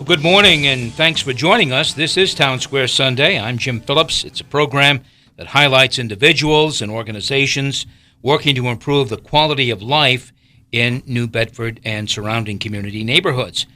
Well, good morning, and thanks for joining us. This is Townsquare Sunday. I'm Jim Phillips. It's a program that highlights individuals and organizations working to improve the quality of life in New Bedford and surrounding community neighborhoods.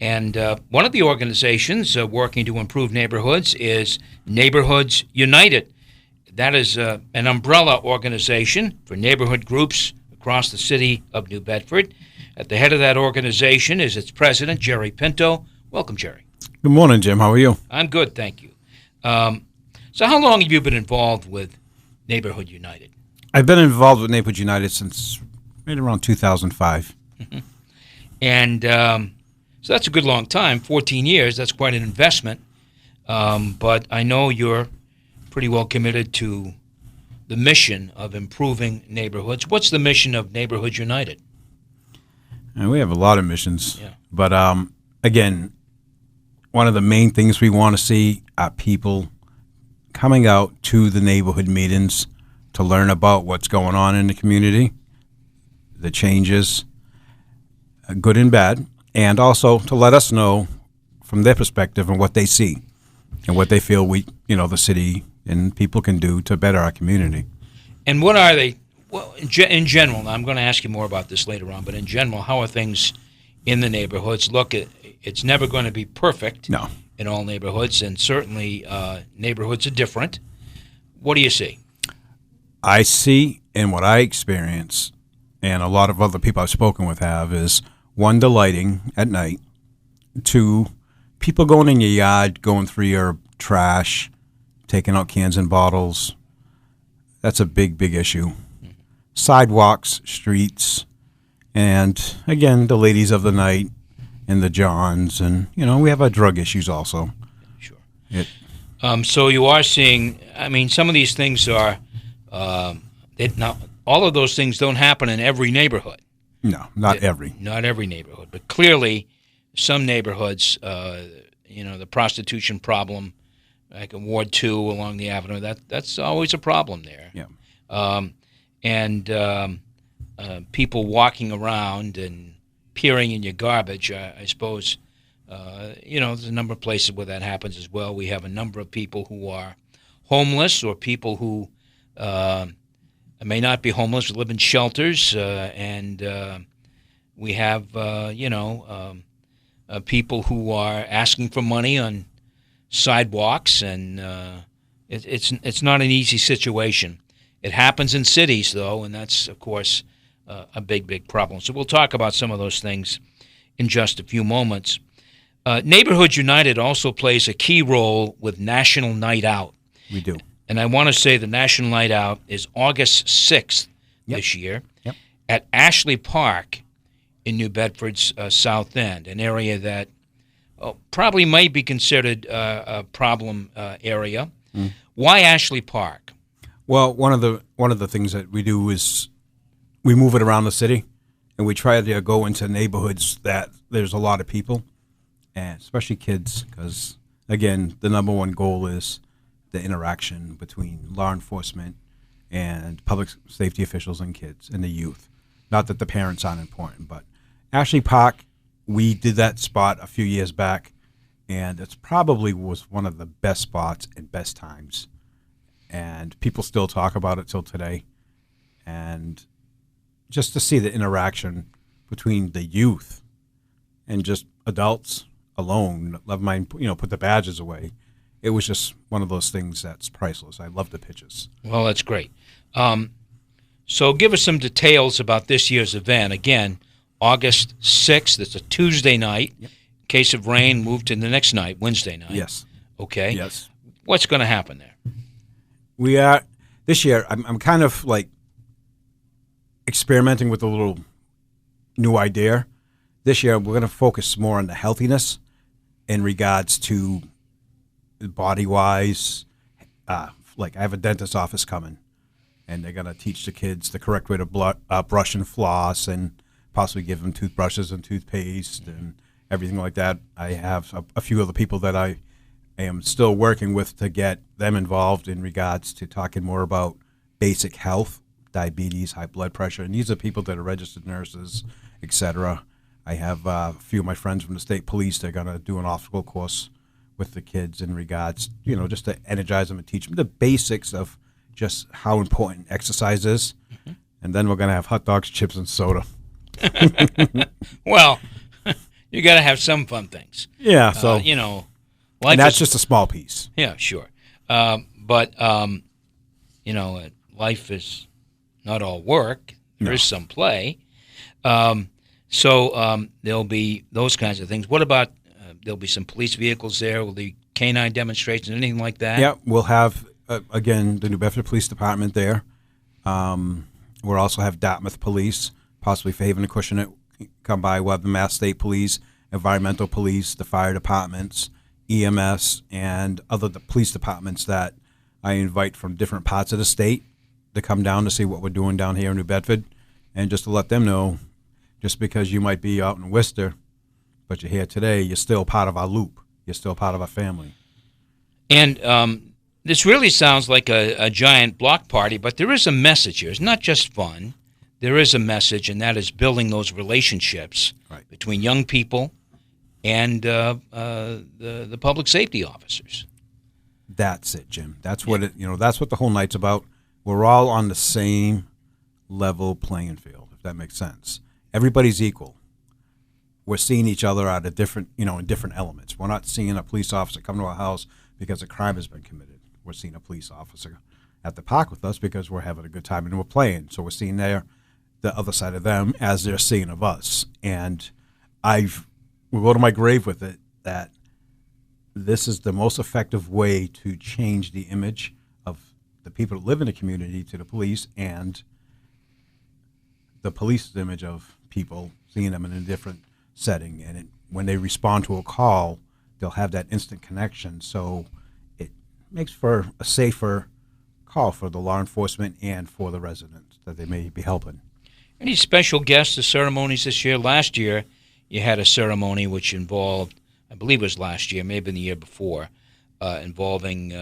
And one of the organizations working to improve neighborhoods is Neighborhoods United. That is an umbrella organization for neighborhood groups across the city of New Bedford. At the head of that organization is its president, Jerry Pinto. Welcome, Jerry. Good morning, Jim. How are you? I'm good, thank you. So how long have you been involved with Neighborhood United? I've been involved with Neighborhood United since right around 2005. Mm-hmm. And so that's a good long time, 14 years. That's quite an investment. But I know you're pretty well committed to the mission of improving neighborhoods. What's the mission of Neighborhood United? And we have a lot of missions. Yeah. But again, one of the main things we want to see are people coming out to the neighborhood meetings to learn about what's going on in the community, the changes, good and bad, and also to let us know from their perspective and what they see and what they feel the city and people can do to better our community. And what are they? Well, in general, now I'm going to ask you more about this later on, but in general, how are things in the neighborhoods? Look, it's never going to be perfect in all neighborhoods, and certainly neighborhoods are different. What do you see? I see, and what I experience, and a lot of other people I've spoken with have, is one, the lighting at night, two, people going in your yard, going through your trash, taking out cans and bottles. That's a big, big issue. Mm-hmm. Sidewalks, streets, and again, the ladies of the night and the Johns, and we have our drug issues also. Sure. So you are seeing. I mean, some of these things are. Now, all of those things don't happen in every neighborhood. No, not every neighborhood, but clearly, some neighborhoods, the prostitution problem, like in Ward 2 along the avenue, that's always a problem there. Yeah. And people walking around and peering in your garbage, I suppose, there's a number of places where that happens as well. We have a number of people who are homeless or people who may not be homeless, live in shelters, and we have, people who are asking for money on sidewalks, and it's not an easy situation. It happens in cities, though, and that's, of course, a big, big problem. So we'll talk about some of those things in just a few moments. Neighborhood United also plays a key role with National Night Out. We do. And I want to say the National Night Out is August 6th this year at Ashley Park in New Bedford's South End, an area that probably might be considered a problem area. Mm. Why Ashley Park? Well, one of the things that we do is we move it around the city, and we try to go into neighborhoods that there's a lot of people, and especially kids, because, again, the number one goal is the interaction between law enforcement and public safety officials and kids and the youth. Not that the parents aren't important, but Ashley Park, we did that spot a few years back, and it's probably was one of the best spots and best times. And people still talk about it till today. And just to see the interaction between the youth and just adults alone, never mind, put the badges away. It was just one of those things that's priceless. I love the pictures. Well, that's great. So give us some details about this year's event. Again, August 6th, it's a Tuesday night. Yep. In case of rain, move to the next night, Wednesday night. Yes. Okay. Yes. What's going to happen there? We are, this year, I'm kind of like experimenting with a little new idea. This year, we're going to focus more on the healthiness in regards to body-wise. Like I have a dentist office coming, and they're going to teach the kids the correct way to brush and floss, and possibly give them toothbrushes and toothpaste and everything like that. I have a few other people that I am still working with to get them involved in regards to talking more about basic health, diabetes, high blood pressure, and these are people that are registered nurses, etc. I have a few of my friends from the state police. They're going to do an obstacle course with the kids in regards, just to energize them and teach them the basics of just how important exercise is. Mm-hmm. And then we're going to have hot dogs, chips, and soda. Well, you got to have some fun things. Yeah, so life and that's just a small piece. Yeah, sure. But life is not all work. There is some play. So there'll be those kinds of things. What about there'll be some police vehicles there? Will the canine demonstrations, anything like that? Yeah, we'll have, again, the New Bedford Police Department there. We'll also have Dartmouth Police, possibly Fairhaven and Acushnet come by. We'll have the Mass State Police, Environmental Police, the fire departments, EMS, and other police departments that I invite from different parts of the state to come down to see what we're doing down here in New Bedford, and just to let them know, just because you might be out in Worcester, but you're here today, you're still part of our loop. You're still part of our family. And this really sounds like a giant block party, but there is a message here. It's not just fun. There is a message, and that is building those relationships between young people and the public safety officers. That's it, Jim. That's what that's what the whole night's about. We're all on the same level playing field, if that makes sense. Everybody's equal. We're seeing each other out of different, in different elements. We're not seeing a police officer come to our house because a crime has been committed. We're seeing a police officer at the park with us because we're having a good time and we're playing. So we're seeing the other side of them as they're seeing of us. And we'll go to my grave with it that this is the most effective way to change the image of the people that live in the community to the police, and the police's image of people, seeing them in a different setting. And when they respond to a call, they'll have that instant connection. So it makes for a safer call for the law enforcement and for the residents that they may be helping. Any special guests or ceremonies this year? Last year, you had a ceremony which involved, I believe it was last year, maybe the year before, involving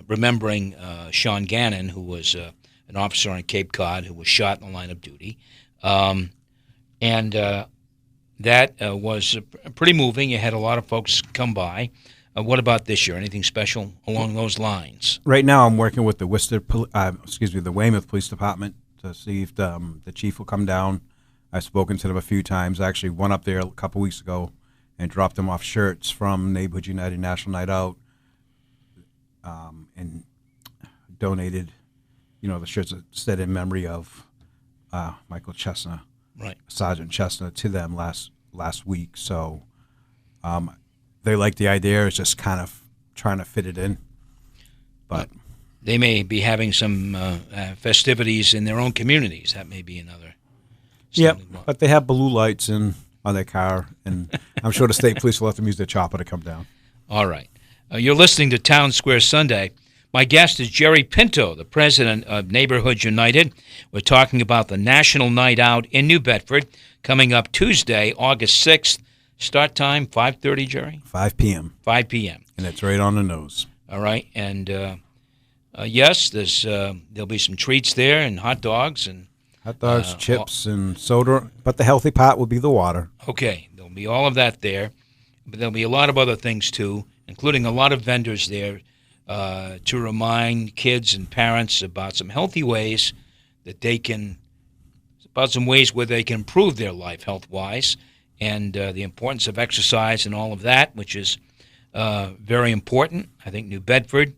remembering Sean Gannon, who was an officer on Cape Cod who was shot in the line of duty. That was pretty moving. You had a lot of folks come by. What about this year? Anything special along those lines? Right now, I'm working with the the Weymouth Police Department to see if the chief will come down. I've spoken to them a few times. I actually went up there a couple weeks ago and dropped them off shirts from Neighborhood United National Night Out, and donated, the shirts that said in memory of Michael Chestnut, Sergeant Chestnut, to them last week. So they like the idea. It's just kind of trying to fit it in. But they may be having some festivities in their own communities. That may be another. Yeah, but they have blue lights on their car, and I'm sure the state police will let them use their chopper to come down. All right. You're listening to Townsquare Sunday. My guest is Jerry Pinto, the president of Neighborhoods United. We're talking about the National Night Out in New Bedford coming up Tuesday, August 6th. Start time, 5:30, Jerry? 5 p.m. 5 p.m. And it's right on the nose. All right. And, yes, there'll be some treats there and hot dogs and hot dogs, chips, and soda, but the healthy part will be the water. Okay, there'll be all of that there, but there'll be a lot of other things too, including a lot of vendors there to remind kids and parents about some healthy ways about some ways where they can improve their life health-wise, and the importance of exercise and all of that, which is very important. I think New Bedford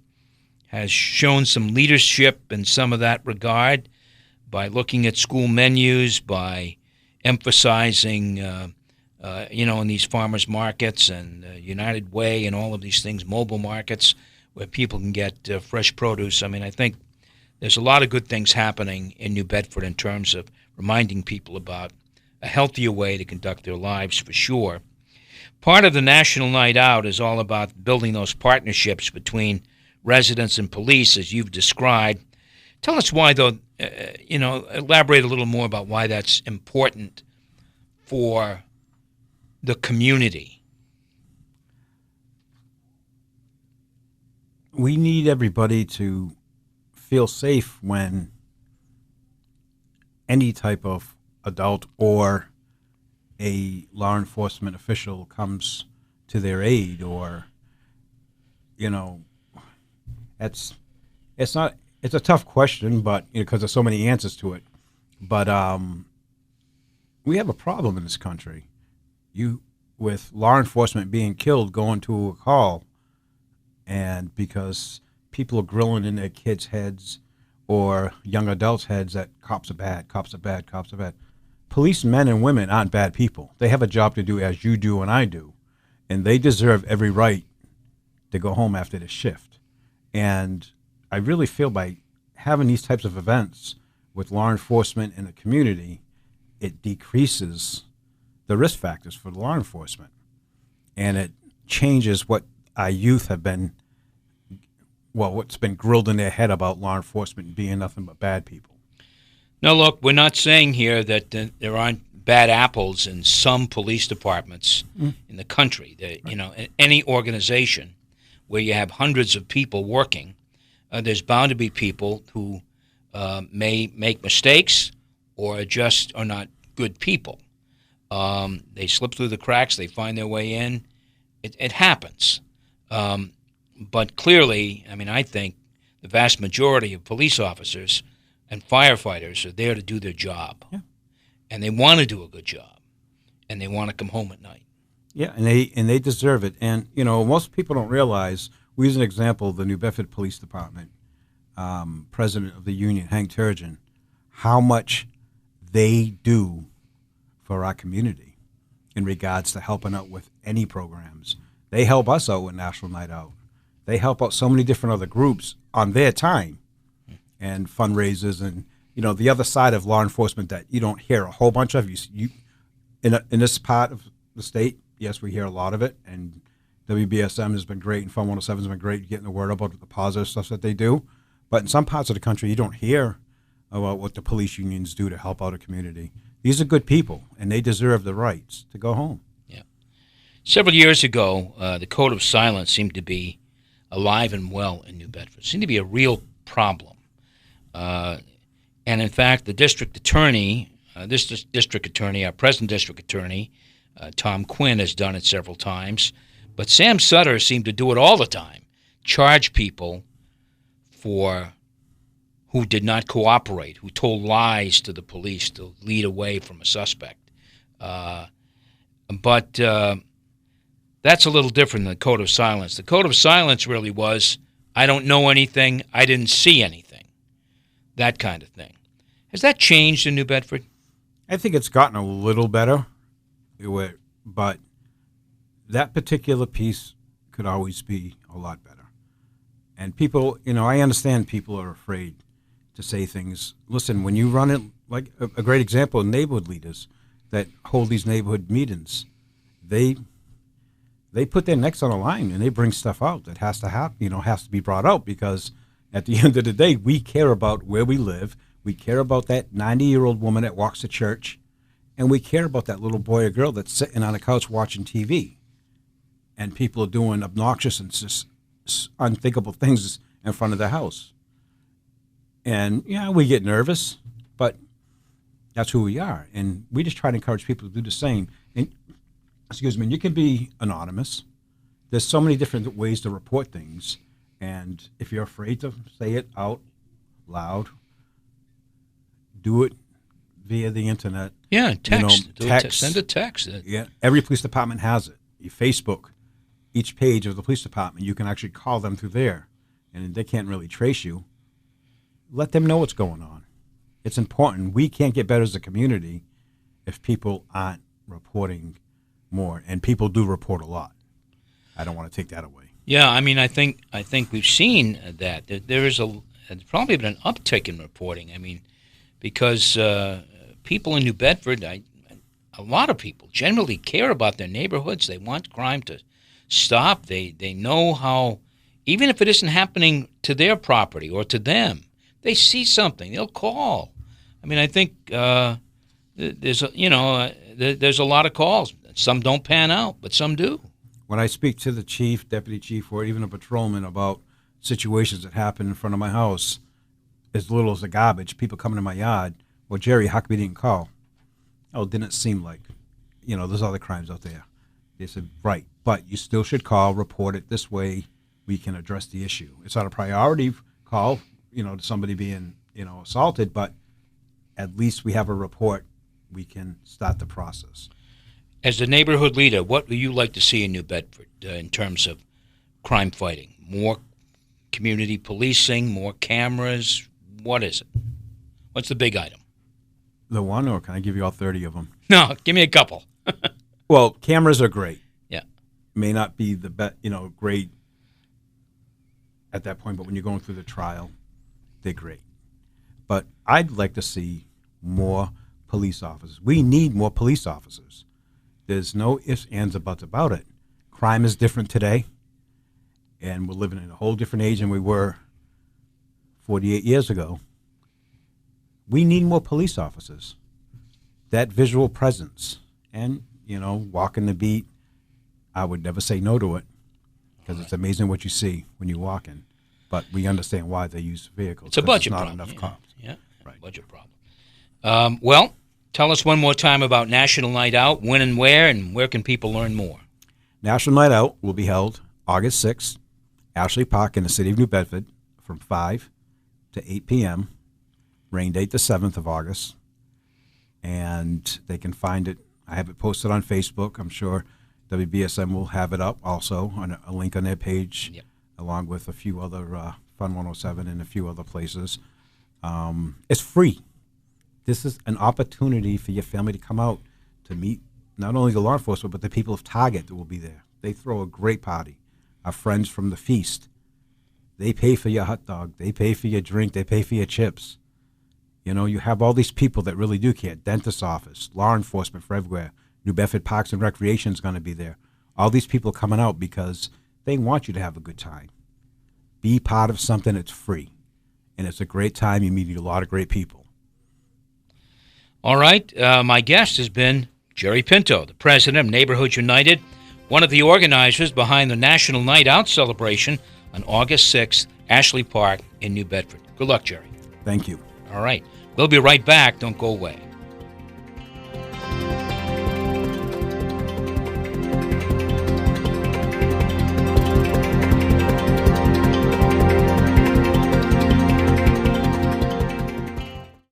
has shown some leadership in some of that regard, by looking at school menus, by emphasizing, in these farmers markets and United Way and all of these things, mobile markets where people can get fresh produce. I mean, I think there's a lot of good things happening in New Bedford in terms of reminding people about a healthier way to conduct their lives, for sure. Part of the National Night Out is all about building those partnerships between residents and police, as you've described. Tell us why, though, elaborate a little more about why that's important for the community. We need everybody to feel safe when any type of adult or a law enforcement official comes to their aid, or it's not. It's a tough question, but because there's so many answers to it. But we have a problem in this country. With law enforcement being killed going to a call, and because people are grilling in their kids' heads or young adults' heads that cops are bad, cops are bad, cops are bad. Police men and women aren't bad people. They have a job to do as you do and I do, and they deserve every right to go home after their shift. And I really feel by having these types of events with law enforcement in the community, it decreases the risk factors for law enforcement, and it changes what our youth have been, what's been grilled in their head about law enforcement being nothing but bad people. No, look, we're not saying here that there aren't bad apples in some police departments in the country. In any organization where you have hundreds of people working, there's bound to be people who may make mistakes or just are not good people. They slip through the cracks. They find their way in. It happens. But clearly, I think the vast majority of police officers and firefighters are there to do their job. Yeah. And they want to do a good job. And they want to come home at night. Yeah, and they deserve it. And, most people don't realize, we use an example, the New Bedford Police Department, president of the union, Hank Turgeon, how much they do for our community in regards to helping out with any programs. They help us out with National Night Out. They help out so many different other groups on their time and fundraisers, and the other side of law enforcement that you don't hear a whole bunch of. You in this part of the state, yes, we hear a lot of it, and WBSM has been great, and Fun 107 has been great getting the word about the positive stuff that they do. But in some parts of the country, you don't hear about what the police unions do to help out a community. These are good people, and they deserve the rights to go home. Yeah. Several years ago, the code of silence seemed to be alive and well in New Bedford. It seemed to be a real problem. And in fact, the district attorney, our present district attorney, Tom Quinn, has done it several times. But Sam Sutter seemed to do it all the time, charge people who did not cooperate, who told lies to the police to lead away from a suspect. But that's a little different than the code of silence. The code of silence really was, I don't know anything, I didn't see anything, that kind of thing. Has that changed in New Bedford? I think it's gotten a little better, but that particular piece could always be a lot better. And people, I understand people are afraid to say things. Listen, when you run it, like a great example of neighborhood leaders that hold these neighborhood meetings, they put their necks on the line and they bring stuff out that has to happen, has to be brought out, because at the end of the day, we care about where we live. We care about that 90-year-old woman that walks to church, and we care about that little boy or girl that's sitting on a couch watching TV, and people are doing obnoxious and just unthinkable things in front of their house. And, we get nervous, but that's who we are. And we just try to encourage people to do the same. And, you can be anonymous. There's so many different ways to report things. And if you're afraid to say it out loud, do it via the internet. Yeah, text. Send a text. Yeah, every police department has it. Your Facebook, each page of the police department, you can actually call them through there, and they can't really trace you. Let them know what's going on. It's important. We can't get better as a community if people aren't reporting more, and people do report a lot. I don't want to take that away. Yeah, I think we've seen that there is there's probably been an uptick in reporting. Because people in New Bedford, a lot of people generally care about their neighborhoods. They want crime to stop. They know how, even if it isn't happening to their property or to them, they see something, they'll call. I think there's a lot of calls. Some don't pan out, but some do. When I speak to the chief, deputy chief, or even a patrolman about situations that happen in front of my house, as little as the garbage, people coming in my yard, well, Jerry, how come you didn't call? Oh, it didn't seem like. there's other crimes out there. They said, right, but you still should call, report it. This way we can address the issue. It's not a priority call, to somebody being, assaulted, but at least we have a report. We can start the process. As the neighborhood leader, what would you like to see in New Bedford in terms of crime fighting? More community policing, more cameras? What is it? What's the big item? The one, or can I give you all 30 of them? No, give me a couple. Well, cameras are great. Yeah. May not be the best, great at that point, but when you're going through the trial, they're great. But I'd like to see more police officers. We need more police officers. There's no ifs, ands, or buts about it. Crime is different today, and we're living in a whole different age than we were 48 years ago. We need more police officers. That visual presence and, walking the beat, I would never say no to it because it's amazing what you see when you walk in. But we understand why they use vehicles. It's a budget not problem. Enough cops. Yeah, right. Budget problem. Well, tell us one more time about National Night Out, when and where can people learn more? National Night Out will be held August 6th, Ashley Park in the city of New Bedford from 5 to 8 p.m., rain date the 7th of August, and they can find it. I have it posted on Facebook. I'm sure WBSM will have it up also on a link on their page, yep, along with a few other Fun 107 and a few other places. It's free. This is an opportunity for your family to come out to meet not only the law enforcement, but the people of Target that will be there. They throw a great party. Our friends from the feast, they pay for your hot dog. They pay for your drink. They pay for your chips. You have all these people that really do care. Dentist's office, law enforcement for everywhere. New Bedford Parks and Recreation is going to be there. All these people coming out because they want you to have a good time. Be part of something that's free. And it's a great time. You meet a lot of great people. All right. My guest has been Jerry Pinto, the president of Neighborhoods United, one of the organizers behind the National Night Out celebration on August 6th, Ashley Park in New Bedford. Good luck, Jerry. Thank you. All right. We'll be right back. Don't go away.